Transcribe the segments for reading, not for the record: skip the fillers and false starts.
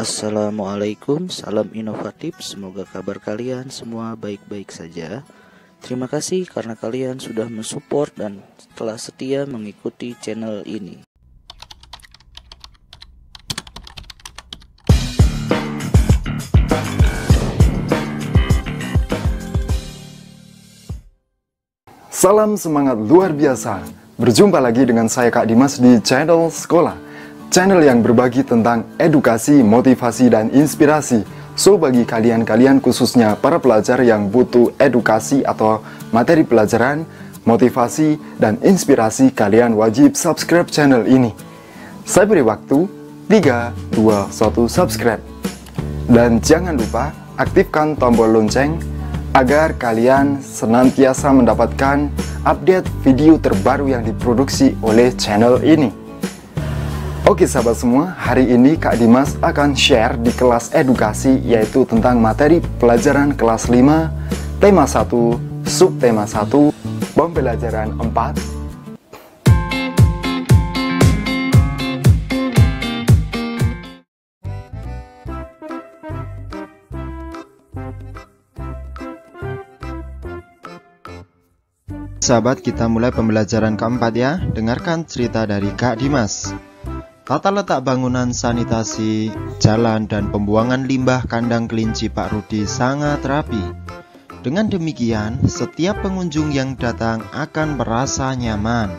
Assalamualaikum, salam inovatif. Semoga kabar kalian semua baik-baik saja. Terima kasih karena kalian sudah mensupport dan telah setia mengikuti channel ini. Salam semangat luar biasa. Berjumpa lagi dengan saya Kak Dimas di channel Sekolah, channel yang berbagi tentang edukasi, motivasi, dan inspirasi. So, bagi kalian-kalian khususnya para pelajar yang butuh edukasi atau materi pelajaran, motivasi, dan inspirasi, kalian wajib subscribe channel ini. Saya beri waktu 3, 2, 1 subscribe. Dan jangan lupa aktifkan tombol lonceng agar kalian senantiasa mendapatkan update video terbaru yang diproduksi oleh channel ini. Oke sahabat semua, hari ini Kak Dimas akan share di kelas edukasi, yaitu tentang materi pelajaran kelas 5, tema 1, subtema 1, pembelajaran 4. Sahabat, kita mulai pembelajaran keempat ya. Dengarkan cerita dari Kak Dimas. Tata letak bangunan, sanitasi, jalan, dan pembuangan limbah kandang kelinci Pak Rudi sangat rapi. Dengan demikian, setiap pengunjung yang datang akan merasa nyaman.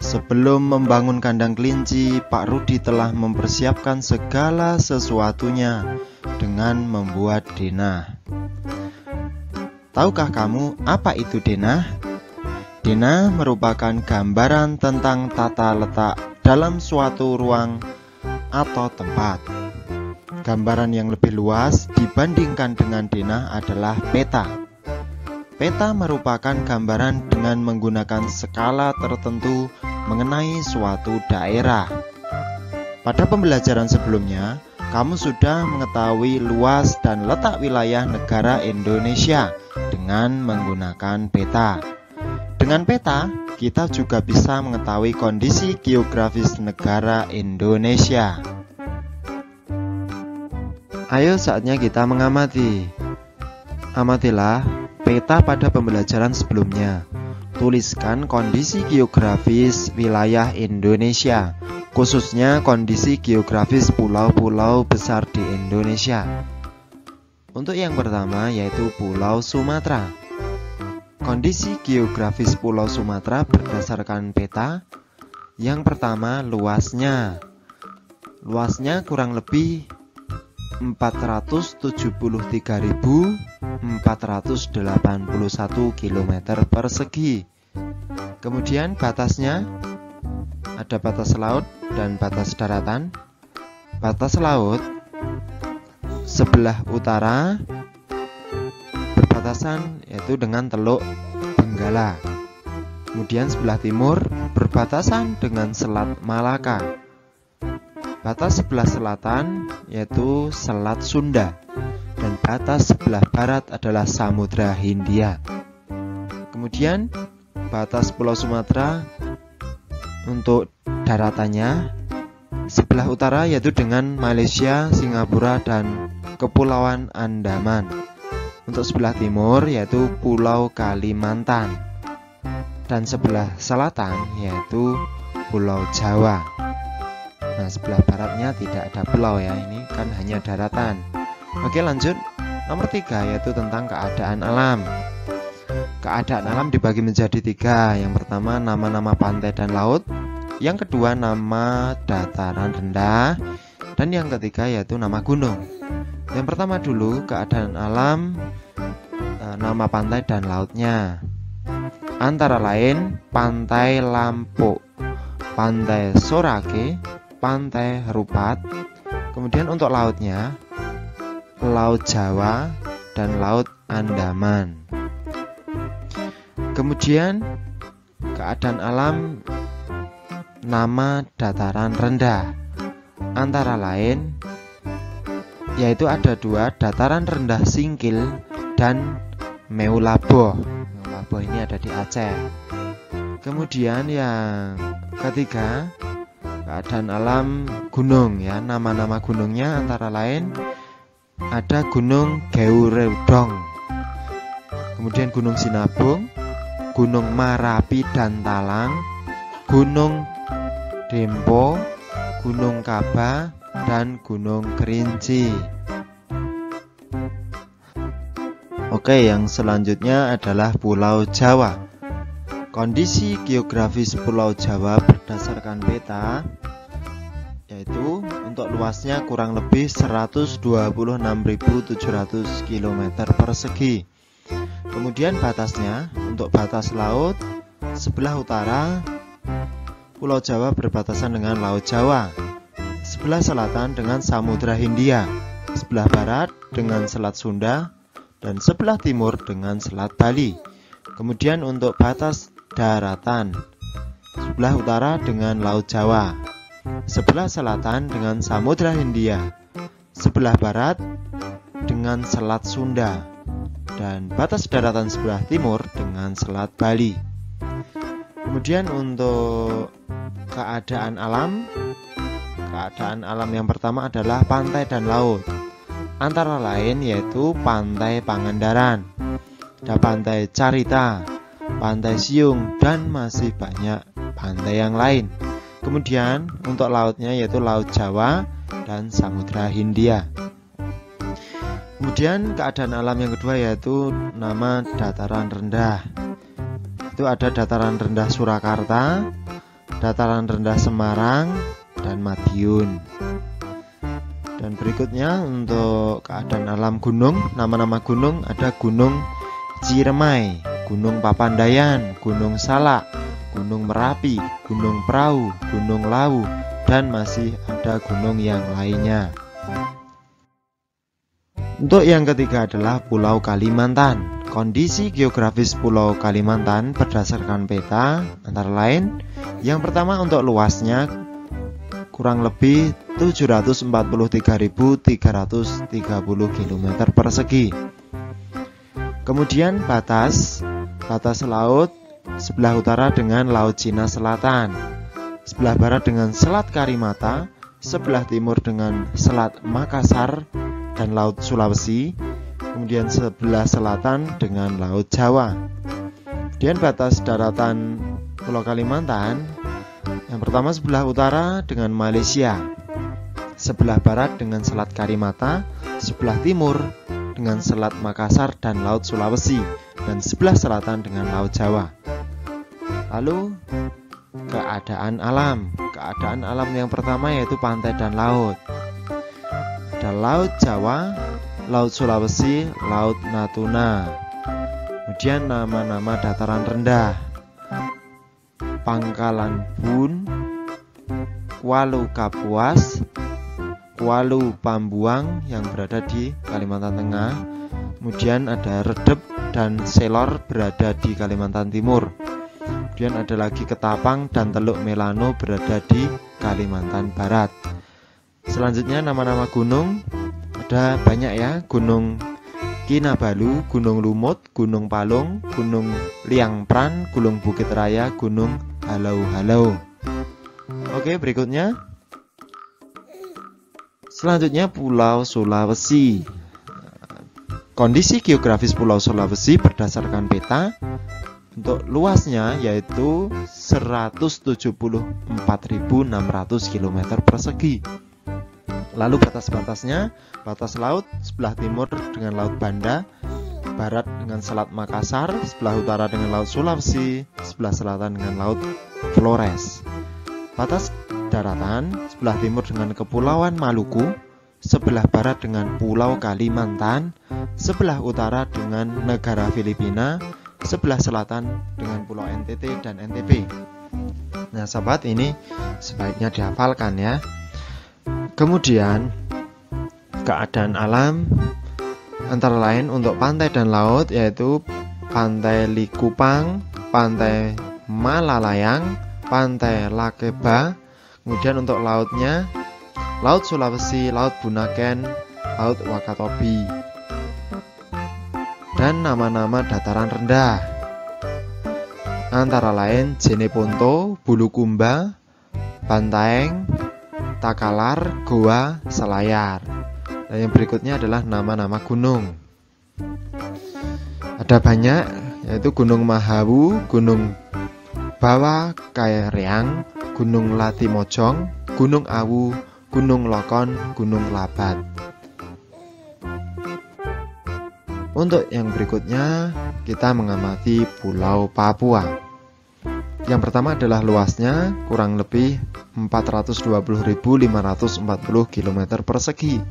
Sebelum membangun kandang kelinci, Pak Rudi telah mempersiapkan segala sesuatunya dengan membuat denah. Tahukah kamu apa itu denah? Denah merupakan gambaran tentang tata letak dalam suatu ruang atau tempat. Gambaran yang lebih luas dibandingkan dengan denah adalah peta. Peta merupakan gambaran dengan menggunakan skala tertentu mengenai suatu daerah. Pada pembelajaran sebelumnya, kamu sudah mengetahui luas dan letak wilayah negara Indonesia dengan menggunakan peta. Dengan peta, kita juga bisa mengetahui kondisi geografis negara Indonesia. Ayo saatnya kita mengamati. Amatilah peta pada pembelajaran sebelumnya. Tuliskan kondisi geografis wilayah Indonesia, khususnya kondisi geografis pulau-pulau besar di Indonesia. Untuk yang pertama yaitu Pulau Sumatera. Kondisi geografis Pulau Sumatera berdasarkan peta. Yang pertama, luasnya. Luasnya kurang lebih 473.481 km persegi. Kemudian batasnya ada batas laut dan batas daratan. Batas laut sebelah utara berbatasan yaitu dengan Teluk Benggala. Kemudian sebelah timur berbatasan dengan Selat Malaka. Batas sebelah selatan yaitu Selat Sunda. Dan batas sebelah barat adalah Samudra Hindia. Kemudian batas Pulau Sumatera untuk daratannya sebelah utara yaitu dengan Malaysia, Singapura, dan Kepulauan Andaman. Untuk sebelah timur yaitu Pulau Kalimantan. Dan sebelah selatan yaitu Pulau Jawa. Nah, sebelah baratnya tidak ada pulau ya, ini kan hanya daratan. Oke, lanjut. Nomor 3 yaitu tentang keadaan alam. Keadaan alam dibagi menjadi 3. Yang pertama nama-nama pantai dan laut. Yang kedua nama dataran rendah. Dan yang ketiga yaitu nama gunung. Yang pertama dulu keadaan alam, nama pantai dan lautnya. Antara lain Pantai Lampuk, Pantai Sorake, Pantai Rupat. Kemudian untuk lautnya Laut Jawa dan Laut Andaman. Kemudian keadaan alam nama dataran rendah. Antara lain yaitu ada 2, dataran rendah Singkil dan Meulaboh. Meulaboh ini ada di Aceh. Kemudian yang ketiga keadaan alam gunung ya. Nama-nama gunungnya antara lain ada Gunung Geureudong, kemudian Gunung Sinabung, Gunung Marapi dan Talang, Gunung Dempo, Gunung Kaba, dan Gunung Kerinci. Oke, yang selanjutnya adalah Pulau Jawa. Kondisi geografis Pulau Jawa berdasarkan peta yaitu untuk luasnya kurang lebih 126.700 km persegi. Kemudian batasnya, untuk batas laut sebelah utara Pulau Jawa berbatasan dengan Laut Jawa, sebelah selatan dengan Samudra Hindia, sebelah barat dengan Selat Sunda, dan sebelah timur dengan Selat Bali. Kemudian untuk batas daratan, sebelah utara dengan Laut Jawa, sebelah selatan dengan Samudra Hindia, sebelah barat dengan Selat Sunda, dan batas daratan sebelah timur dengan Selat Bali. Kemudian untuk keadaan alam yang pertama adalah pantai dan laut. Antara lain yaitu Pantai Pangandaran, ada Pantai Carita, Pantai Siung, dan masih banyak pantai yang lain. Kemudian untuk lautnya yaitu Laut Jawa dan Samudra Hindia. Kemudian keadaan alam yang kedua yaitu nama dataran rendah. Itu ada dataran rendah Surakarta, dataran rendah Semarang, dan Madiun. Dan berikutnya untuk keadaan alam gunung, nama-nama gunung ada Gunung Ciremai, Gunung Papandayan, Gunung Salak, Gunung Merapi, Gunung Prau, Gunung Lawu, dan masih ada gunung yang lainnya. Untuk yang ketiga adalah Pulau Kalimantan. Kondisi geografis Pulau Kalimantan berdasarkan peta antara lain, yang pertama untuk luasnya kurang lebih 743.330 km persegi. Kemudian batas laut sebelah utara dengan Laut Cina Selatan, sebelah barat dengan Selat Karimata, sebelah timur dengan Selat Makassar dan Laut Sulawesi, kemudian sebelah selatan dengan Laut Jawa. Kemudian batas daratan Pulau Kalimantan, yang pertama sebelah utara dengan Malaysia, sebelah barat dengan Selat Karimata, sebelah timur dengan Selat Makassar dan Laut Sulawesi, dan sebelah selatan dengan Laut Jawa. Lalu keadaan alam yang pertama yaitu pantai dan laut. Ada Laut Jawa, Laut Sulawesi, Laut Natuna. Kemudian nama-nama dataran rendah: Pangkalan Bun, Kualu Kapuas, Kualu Pambuang yang berada di Kalimantan Tengah. Kemudian ada Redep dan Selor berada di Kalimantan Timur. Kemudian ada lagi Ketapang dan Teluk Melano berada di Kalimantan Barat. Selanjutnya nama-nama gunung ada banyak ya: Gunung Kinabalu, Gunung Lumut, Gunung Palung, Gunung Liangpran, Gunung Bukit Raya, Gunung Halau-Halau. Oke, berikutnya selanjutnya Pulau Sulawesi. Kondisi geografis Pulau Sulawesi berdasarkan peta untuk luasnya yaitu 174.600 km persegi. Lalu batas-batasnya, batas laut sebelah timur dengan Laut Banda, barat dengan Selat Makassar, sebelah utara dengan Laut Sulawesi, sebelah selatan dengan Laut Flores. Batas daratan sebelah timur dengan Kepulauan Maluku, sebelah barat dengan Pulau Kalimantan, sebelah utara dengan negara Filipina, sebelah selatan dengan Pulau NTT dan NTB. Nah, sahabat, ini sebaiknya dihafalkan ya. Kemudian keadaan alam antara lain untuk pantai dan laut yaitu Pantai Likupang, Pantai Malalayang, Pantai Lakeba. Kemudian untuk lautnya Laut Sulawesi, Laut Bunaken, Laut Wakatobi. Dan nama-nama dataran rendah antara lain Jeneponto, Bulukumba, Bantaeng, Takalar, Goa, Selayar. Dan yang berikutnya adalah nama-nama gunung. Ada banyak, yaitu Gunung Mahawu, Gunung Bawa Kaereang, Gunung Latimojong, Gunung Awu, Gunung Lokon, Gunung Labat. Untuk yang berikutnya, kita mengamati Pulau Papua. Yang pertama adalah luasnya kurang lebih 420.540 km persegi.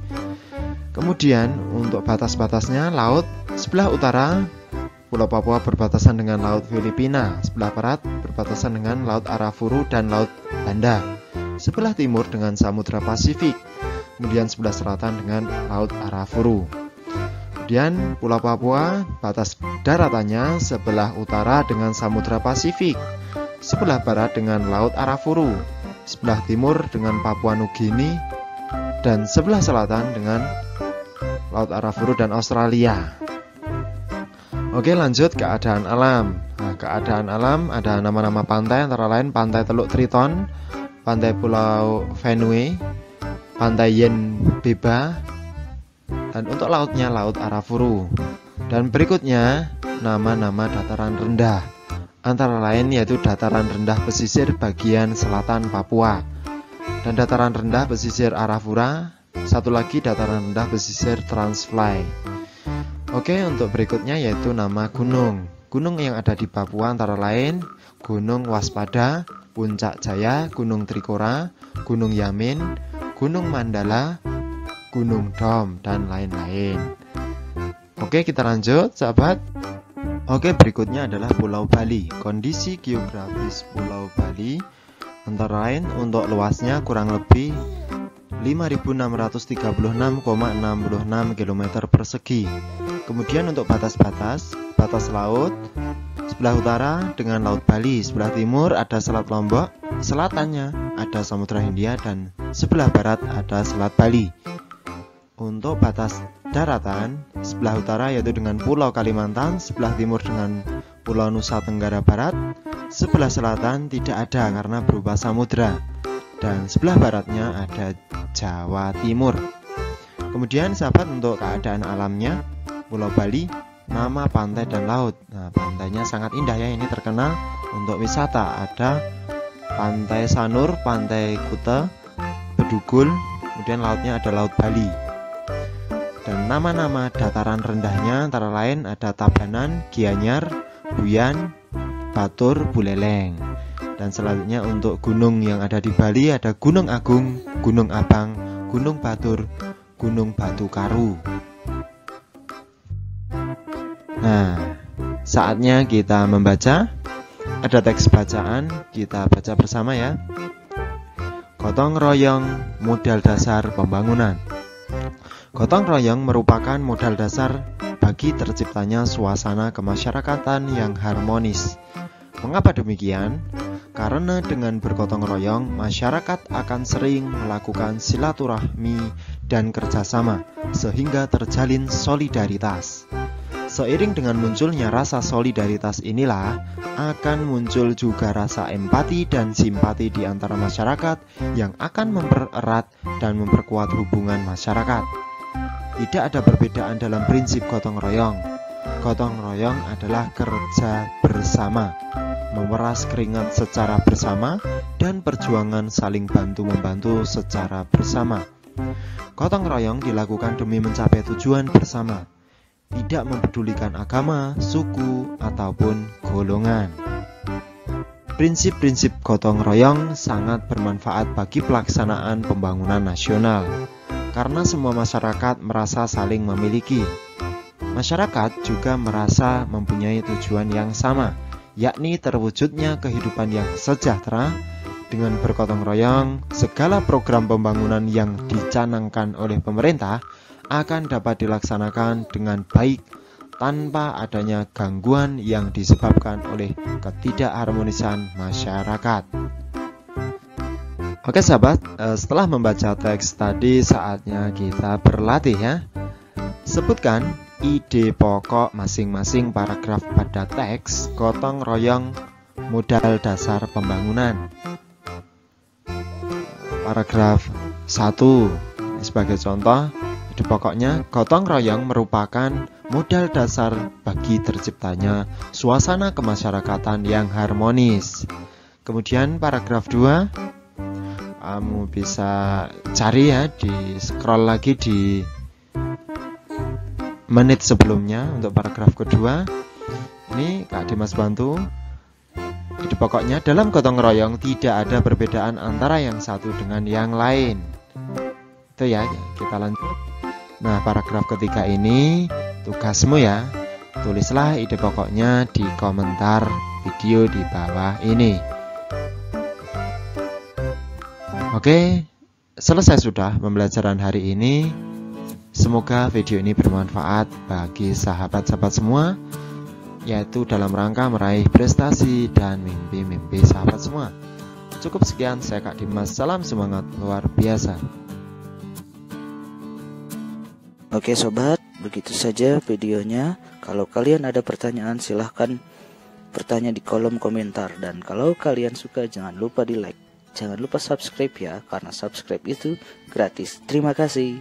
Kemudian untuk batas-batasnya, laut sebelah utara Pulau Papua berbatasan dengan Laut Filipina, sebelah barat berbatasan dengan Laut Arafuru dan Laut Banda, sebelah timur dengan Samudra Pasifik, kemudian sebelah selatan dengan Laut Arafuru. Kemudian Pulau Papua, batas daratannya sebelah utara dengan Samudra Pasifik, sebelah barat dengan Laut Arafuru, sebelah timur dengan Papua Nugini, dan sebelah selatan dengan Laut Arafuru dan Australia. Oke, lanjut keadaan alam. Nah, keadaan alam ada nama-nama pantai, antara lain Pantai Teluk Triton, Pantai Pulau Fenue, Pantai Yen Beba, dan untuk lautnya Laut Arafuru. Dan berikutnya nama-nama dataran rendah, antara lain yaitu dataran rendah pesisir bagian selatan Papua dan dataran rendah pesisir Arafura, satu lagi dataran rendah pesisir Transfly. Oke, untuk berikutnya yaitu nama gunung. Gunung yang ada di Papua antara lain Gunung Waspada, Puncak Jaya, Gunung Trikora, Gunung Yamin, Gunung Mandala, Gunung Dom, dan lain-lain. Oke, kita lanjut sahabat. Oke, berikutnya adalah Pulau Bali. Kondisi geografis Pulau Bali antara lain untuk luasnya kurang lebih 5.636,66 km persegi. Kemudian untuk batas-batas, batas laut sebelah utara dengan Laut Bali, sebelah timur ada Selat Lombok, selatannya ada Samudra Hindia, dan sebelah barat ada Selat Bali. Untuk batas daratan, sebelah utara yaitu dengan Pulau Kalimantan, sebelah timur dengan Pulau Nusa Tenggara Barat, sebelah selatan tidak ada karena berupa samudra, dan sebelah baratnya ada Jawa Timur. Kemudian sahabat, untuk keadaan alamnya Pulau Bali, nama pantai dan laut. Nah, pantainya sangat indah ya, ini terkenal untuk wisata. Ada Pantai Sanur, Pantai Kuta, Bedugul, kemudian lautnya ada Laut Bali. Dan nama-nama dataran rendahnya antara lain ada Tabanan, Gianyar, Buyan, Batur, Buleleng. Dan selanjutnya untuk gunung yang ada di Bali ada Gunung Agung, Gunung Abang, Gunung Batur, Gunung Batu Karu. Nah, saatnya kita membaca. Ada teks bacaan, kita baca bersama ya. Gotong royong modal dasar pembangunan. Gotong royong merupakan modal dasar bagi terciptanya suasana kemasyarakatan yang harmonis. Mengapa demikian? Karena dengan bergotong royong, masyarakat akan sering melakukan silaturahmi dan kerjasama, sehingga terjalin solidaritas. Seiring dengan munculnya rasa solidaritas inilah, akan muncul juga rasa empati dan simpati di antara masyarakat yang akan mempererat dan memperkuat hubungan masyarakat. Tidak ada perbedaan dalam prinsip gotong royong. Gotong royong adalah kerja bersama, memeras keringat secara bersama, dan perjuangan saling bantu-membantu secara bersama. Gotong royong dilakukan demi mencapai tujuan bersama, tidak mempedulikan agama, suku, ataupun golongan. Prinsip-prinsip gotong royong sangat bermanfaat bagi pelaksanaan pembangunan nasional, karena semua masyarakat merasa saling memiliki. Masyarakat juga merasa mempunyai tujuan yang sama, yakni terwujudnya kehidupan yang sejahtera. Dengan bergotong royong, segala program pembangunan yang dicanangkan oleh pemerintah akan dapat dilaksanakan dengan baik tanpa adanya gangguan yang disebabkan oleh ketidakharmonisan masyarakat. Oke sahabat, setelah membaca teks tadi saatnya kita berlatih ya. Sebutkan ide pokok masing-masing paragraf pada teks gotong royong modal dasar pembangunan. paragraf 1. Sebagai contoh, ide pokoknya gotong royong merupakan modal dasar bagi terciptanya suasana kemasyarakatan yang harmonis. Kemudian paragraf 2, kamu bisa cari ya, di scroll lagi di menit sebelumnya untuk paragraf kedua. Ini Kak Dimas bantu. Ide pokoknya, dalam gotong royong tidak ada perbedaan antara yang satu dengan yang lain. Itu ya, kita lanjut. Nah, paragraf ketiga ini tugasmu ya. Tulislah ide pokoknya di komentar video di bawah ini. Oke, selesai sudah pembelajaran hari ini. Semoga video ini bermanfaat bagi sahabat-sahabat semua, yaitu dalam rangka meraih prestasi dan mimpi-mimpi sahabat semua. Cukup sekian, saya Kak Dimas. Salam semangat luar biasa. Oke sobat, begitu saja videonya. Kalau kalian ada pertanyaan silahkan bertanya di kolom komentar. Dan kalau kalian suka jangan lupa di like. Jangan lupa subscribe ya, karena subscribe itu gratis. Terima kasih.